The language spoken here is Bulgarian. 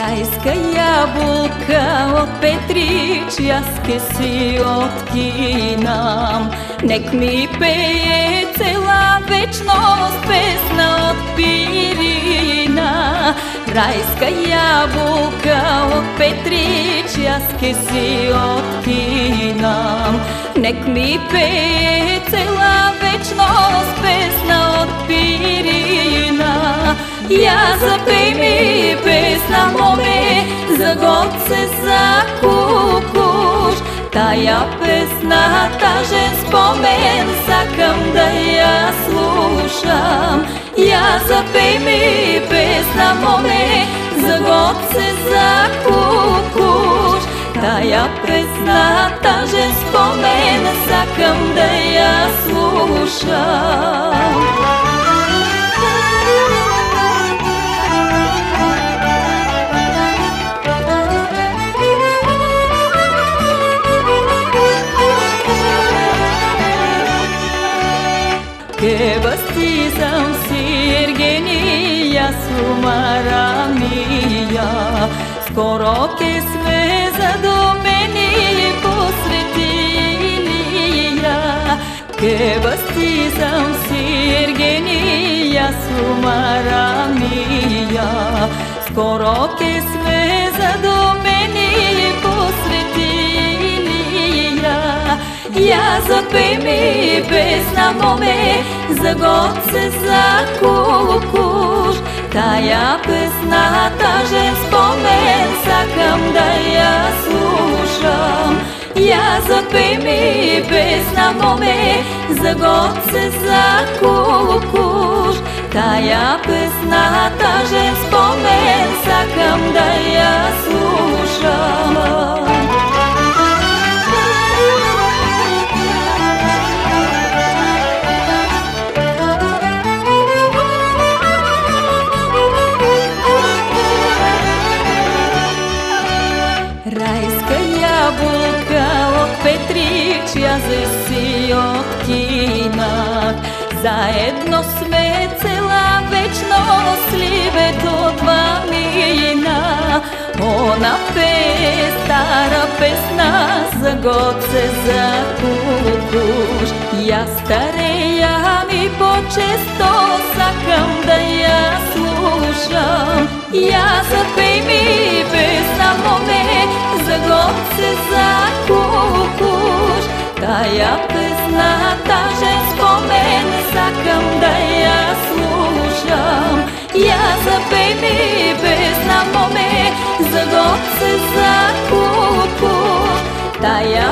Райска ябълка от Петрич, аз ке си откинам. Нек ми пее цела вечност песна от пирина. Райска ябълка от Петрич, аз ке си откинам. Нек ми пее цела вечност песна от пирина. Я запей ми песна, моме, за Гоце, за Кукуш. Тая песна, тъжен спомен, сакам да я слушам. Я запей ми песна, моме, за Гоце, за Кукуш. Тая песна, тъжен спомен, сакам да я слушам. Ке бастизам Сиргения сумара мия, скоро ке сме задумени посред Илия. Ке бастизам Сиргения сумара мия, скоро ке сме задумени посред Илия. Я запей ми песна, моме, за Гоце, за Кукуш. Тая песна, тъжен спомен, сакам да я слушам. Я запей ми песна, моме, за Гоце, за Кукуш. Тая песна, тъжен спомен, сакам да я слушам. Райска ябълка от Петрич, аз си откинах. Заедно сме цела вечност, ливето два мина. Она пее стара песна, за Гоце, за Кукуш. Я старея ми по-често, сакам да я слушам. Я запей ми песна, моме, за Гоце, за Кукуш. Тая песна, тъжен спомен, сакам да я слушам. Я запей ми песна, моме, за Гоце, за Кукуш. Тая